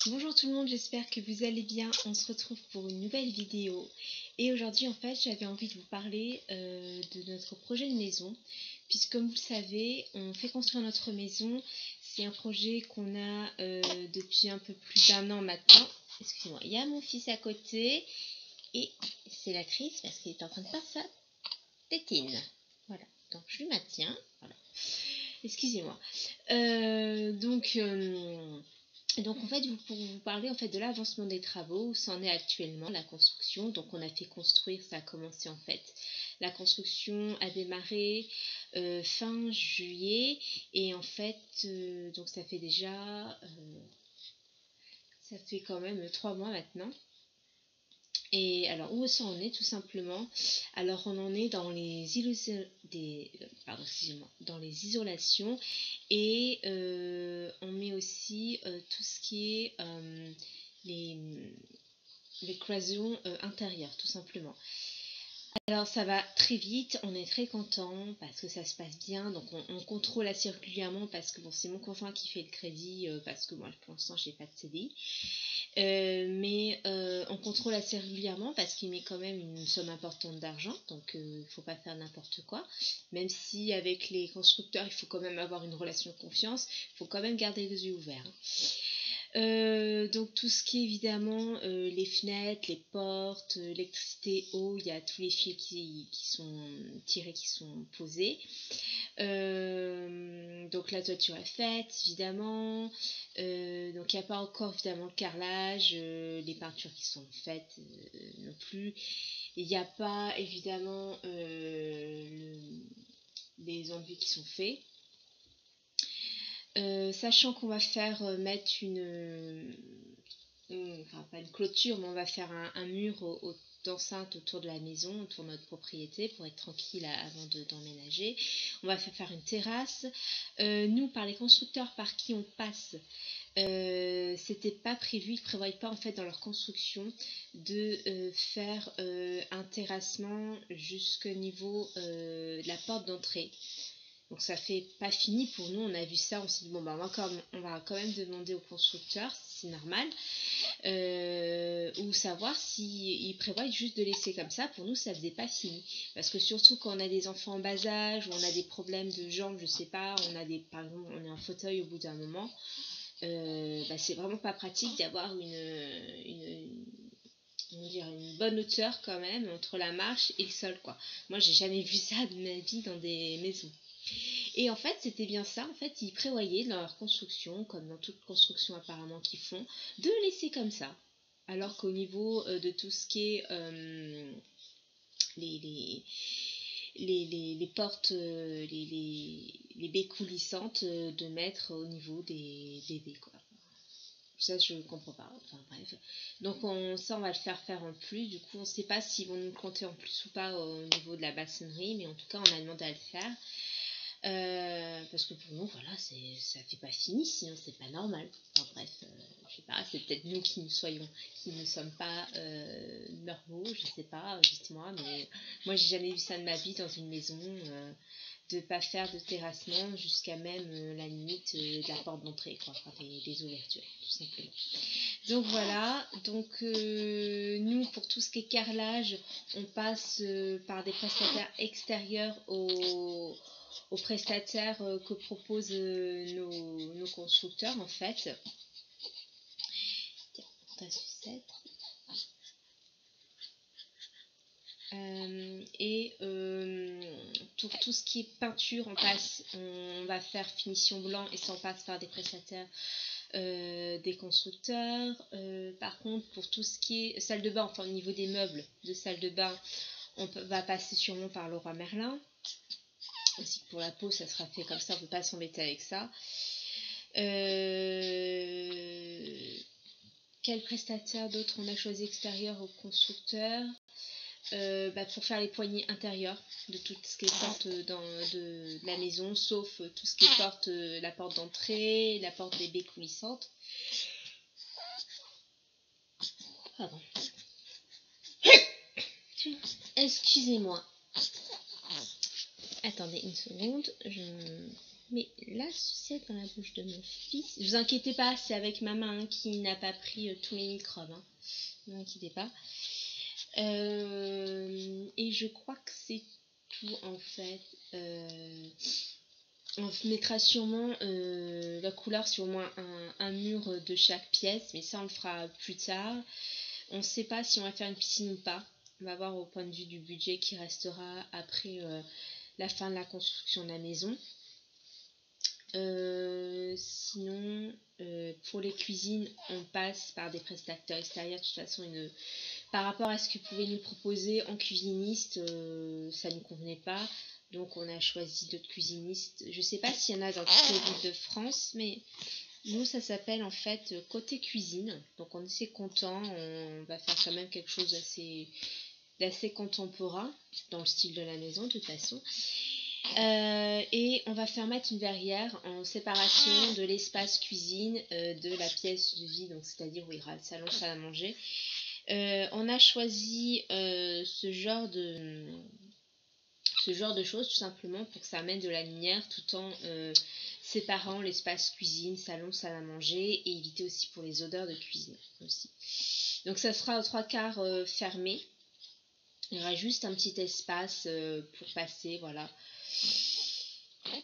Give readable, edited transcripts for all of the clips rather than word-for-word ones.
Bonjour tout le monde, j'espère que vous allez bien. On se retrouve pour une nouvelle vidéo. Et aujourd'hui, en fait, j'avais envie de vous parler de notre projet de maison. Puisque comme vous le savez, on fait construire notre maison. C'est un projet qu'on a depuis un peu plus d'1 an maintenant. Excusez-moi, il y a mon fils à côté. Et c'est la crise parce qu'il est en train de faire sa tétine. Voilà, donc je lui maintiens. Voilà. Excusez-moi. Donc en fait, pour vous parler en fait de l'avancement des travaux, où ça en est actuellement, la construction. Donc on a fait construire, ça a commencé en fait. La construction a démarré fin juillet et en fait, donc ça fait déjà, ça fait quand même 3 mois maintenant. Et alors, où ça en est tout simplement? Alors, on en est dans dans les isolations et on met aussi tout ce qui est les, les cloisons intérieures, tout simplement. Alors ça va très vite, on est très content parce que ça se passe bien, donc on contrôle assez régulièrement parce que bon, c'est mon conjoint qui fait le crédit parce que moi pour l'instant j'ai pas de CDI. Mais on contrôle assez régulièrement parce qu'il met quand même une somme importante d'argent, donc il ne faut pas faire n'importe quoi. Même si avec les constructeurs il faut quand même avoir une relation de confiance, il faut quand même garder les yeux ouverts. Donc tout ce qui est évidemment les fenêtres, les portes, l'électricité, eau, il y a tous les fils qui sont tirés, qui sont posés. Donc la toiture est faite évidemment. Donc il n'y a pas encore évidemment le carrelage, les peintures qui sont faites non plus. Il n'y a pas évidemment les enduits qui sont faits. Sachant qu'on va faire mettre enfin pas une clôture, mais on va faire un mur d'enceinte autour de la maison, autour de notre propriété, pour être tranquille avant d'emménager. On va faire une terrasse. Nous, par les constructeurs par qui on passe, c'était pas prévu, ils prévoient pas en fait dans leur construction de faire un terrassement jusqu'au niveau de la porte d'entrée. Donc ça fait pas fini pour nous, on a vu ça, on s'est dit bon bah on va quand même demander au constructeur si c'est normal, ou savoir s'ils prévoient juste de laisser comme ça. Pour nous ça faisait pas fini, parce que surtout quand on a des enfants en bas âge, ou on a des problèmes de jambes, je sais pas, par exemple on est en fauteuil au bout d'un moment, c'est vraiment pas pratique d'avoir une bonne hauteur quand même entre la marche et le sol quoi. Moi j'ai jamais vu ça de ma vie dans des maisons. Et en fait, c'était bien ça. En fait, ils prévoyaient dans leur construction, comme dans toute construction apparemment qu'ils font, de laisser comme ça. Alors qu'au niveau de tout ce qui est les, les portes, les baies coulissantes, de mettre au niveau des baies, quoi. Ça, je comprends pas. Enfin, bref. Donc, ça, on va le faire en plus. Du coup, on ne sait pas s'ils vont nous compter en plus ou pas au niveau de la maçonnerie, mais en tout cas, on a demandé à le faire. Parce que pour nous, voilà, ça fait pas fini, sinon c'est pas normal. Enfin bref, je sais pas, c'est peut-être nous qui ne sommes pas normaux, je sais pas, dites-moi, mais moi j'ai jamais vu ça de ma vie dans une maison, de pas faire de terrassement jusqu'à même la limite de la porte d'entrée, quoi, enfin des ouvertures, tout simplement. Donc voilà, donc nous pour tout ce qui est carrelage, on passe par des prestataires extérieurs aux prestataires que proposent nos constructeurs en fait. Tiens, ta sucette. Et pour tout ce qui est peinture, on va faire finition blanc et ça on passe par des prestataires des constructeurs. Par contre, pour tout ce qui est salle de bain, enfin au niveau des meubles de salle de bain, va passer sûrement par Leroy Merlin. Ainsi que pour la peau, ça sera fait comme ça, on ne peut pas s'embêter avec ça. Quel prestataire d'autre on a choisi extérieur au constructeur? Pour faire les poignées intérieures de tout ce qui est porte de la maison, sauf tout ce qui est porte, la porte d'entrée, la porte des baies coulissantes. Pardon. Excusez-moi. Attendez une seconde. Mais la sucette dans la bouche de mon fils. Ne vous inquiétez pas, c'est avec ma main qui n'a pas pris tous les microbes. Hein. Ne vous inquiétez pas. Et je crois que c'est tout en fait. On mettra sûrement la couleur sur au moins un mur de chaque pièce, mais ça on le fera plus tard. On ne sait pas si on va faire une piscine ou pas. On va voir au point de vue du budget qui restera après la fin de la construction de la maison. Sinon, pour les cuisines, on passe par des prestataires extérieurs. De toute façon, par rapport à ce que vous pouvez nous proposer en cuisiniste, ça ne nous convenait pas. Donc, on a choisi d'autres cuisinistes. Je ne sais pas s'il y en a dans toutes les villes de France, mais nous, ça s'appelle en fait Côté Cuisine. Donc, on est assez content. On va faire quand même quelque chose d'assez contemporain dans le style de la maison, de toute façon. Et on va faire mettre une verrière en séparation de l'espace cuisine de la pièce de vie, donc c'est-à-dire où il y aura le salon, salle à manger. On a choisi ce genre de choses tout simplement pour que ça amène de la lumière tout en séparant l'espace cuisine, salon, salle à manger et éviter aussi pour les odeurs de cuisine aussi. Donc ça sera aux 3/4 fermé. Il y aura juste un petit espace pour passer, voilà.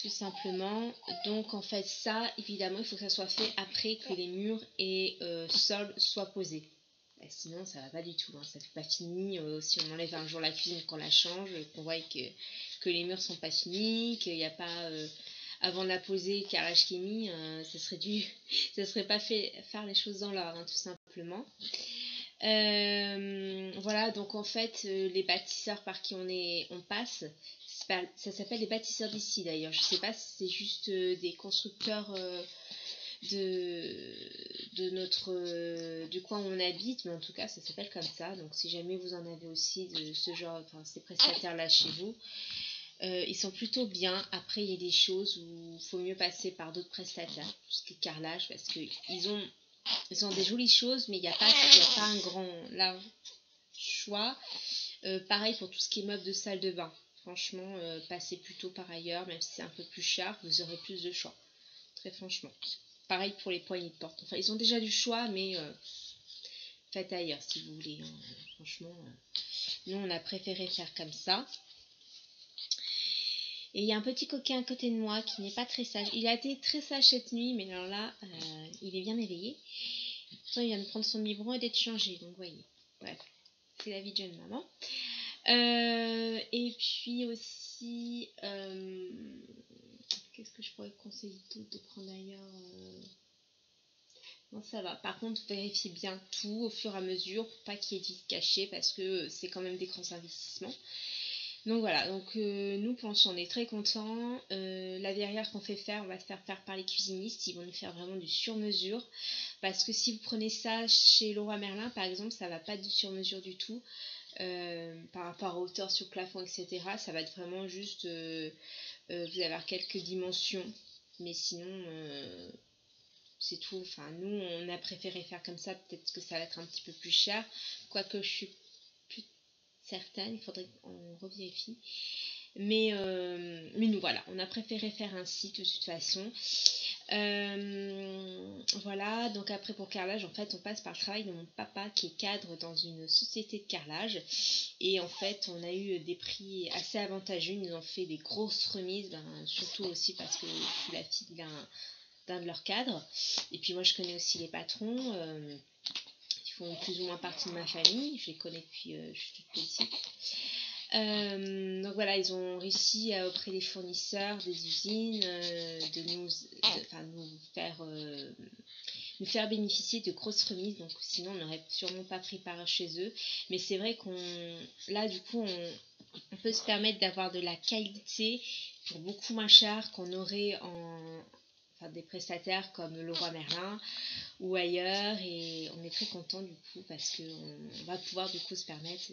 Tout simplement. Donc en fait ça, évidemment, il faut que ça soit fait après que les murs et sol soient posés. Sinon ça va pas du tout, hein. Ça fait pas fini. Si on enlève un jour la cuisine, qu'on la change, qu'on voit que les murs sont pas finis, qu'il n'y a pas avant de la poser carrelage qui est mis, ça serait pas faire les choses dans l'ordre, hein, tout simplement. Voilà, donc en fait les bâtisseurs par qui on passe, ça s'appelle les bâtisseurs d'ici d'ailleurs. Je sais pas si c'est juste des constructeurs du coin où on habite, mais en tout cas ça s'appelle comme ça. Donc si jamais vous en avez aussi de ce genre, enfin ces prestataires là chez vous, ils sont plutôt bien. Après il y a des choses où il faut mieux passer par d'autres prestataires, tout ce qui est carrelage, parce que ils ont des jolies choses, mais il n'y a pas un grand large choix. Pareil pour tout ce qui est meubles de salle de bain. Franchement, passez plutôt par ailleurs, même si c'est un peu plus cher, vous aurez plus de choix. Très franchement. Pareil pour les poignées de porte. Enfin, ils ont déjà du choix, mais faites ailleurs si vous voulez. Hein. Franchement, nous on a préféré faire comme ça. Et il y a un petit coquin à côté de moi qui n'est pas très sage. Il a été très sage cette nuit, mais alors là, il est bien éveillé. Pourtant, il vient de prendre son biberon et d'être changé. Donc, voyez. Bref, c'est la vie de jeune maman. Et puis aussi, qu'est-ce que je pourrais conseiller d'autre de prendre ailleurs Non, ça va. Par contre, vérifiez bien tout au fur et à mesure pour pas qu'il y ait de vides cachés parce que c'est quand même des grands investissements. Donc voilà, donc nous pour l'instant on est très contents. La verrière qu'on fait faire, on va se faire faire par les cuisinistes, ils vont nous faire vraiment du sur-mesure. Parce que si vous prenez ça chez Leroy Merlin par exemple, ça va pas être du sur-mesure du tout. Par rapport à hauteur sur plafond, etc. Ça va être vraiment juste, vous allez avoir quelques dimensions. Mais sinon, c'est tout. Enfin, nous on a préféré faire comme ça, peut-être que ça va être un petit peu plus cher. Quoique je suis certaines, il faudrait qu'on revérifie. Mais nous voilà, on a préféré faire ainsi de toute façon. Voilà, donc après pour carrelage, en fait, on passe par le travail de mon papa qui est cadre dans une société de carrelage. Et en fait, on a eu des prix assez avantageux. Ils nous ont fait des grosses remises, surtout aussi parce que je suis la fille d'un de leurs cadres. Et puis moi, je connais aussi les patrons. Font plus ou moins partie de ma famille, je les connais depuis je suis toute petite. Donc voilà, ils ont réussi auprès des fournisseurs, des usines, de nous faire bénéficier de grosses remises. Donc sinon on n'aurait sûrement pas pris part chez eux. Mais c'est vrai là du coup on peut se permettre d'avoir de la qualité pour beaucoup moins cher qu'on aurait des prestataires comme Leroy Merlin ou ailleurs, et on est très content du coup parce qu'on va pouvoir du coup se permettre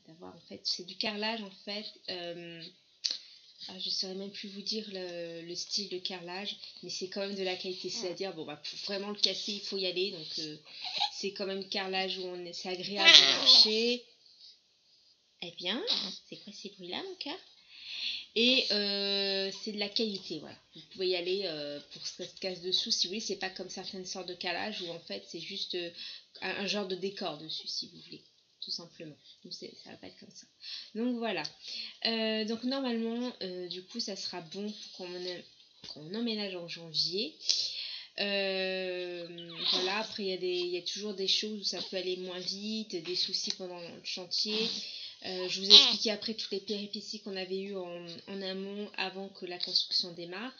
d'avoir, en fait c'est du carrelage en fait, je saurais même plus vous dire le style de carrelage, mais c'est quand même de la qualité, c'est-à-dire pour vraiment le casser il faut y aller, donc c'est quand même carrelage où c'est agréable de marcher. Eh bien, c'est quoi ces bruits là mon cœur? Et c'est de la qualité, voilà. Vous pouvez y aller pour cette case dessous, si vous voulez. C'est pas comme certaines sortes de calage où en fait c'est juste un genre de décor dessus, si vous voulez, tout simplement. Donc ça va pas être comme ça. Donc voilà. Donc normalement, du coup, ça sera bon pour qu'on emménage en janvier. Voilà, après il y a toujours des choses où ça peut aller moins vite, des soucis pendant le chantier. Je vous ai expliqué après toutes les péripéties qu'on avait eues en amont avant que la construction démarre.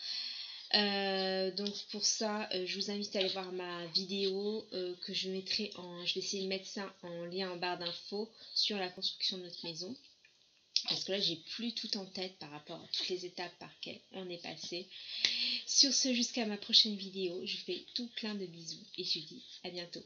Donc pour ça, je vous invite à aller voir ma vidéo que je mettrai je vais essayer de mettre ça en lien en barre d'infos sur la construction de notre maison. Parce que là, j'ai plus tout en tête par rapport à toutes les étapes par lesquelles on est passé. Sur ce, jusqu'à ma prochaine vidéo, je vous fais tout plein de bisous et je vous dis à bientôt.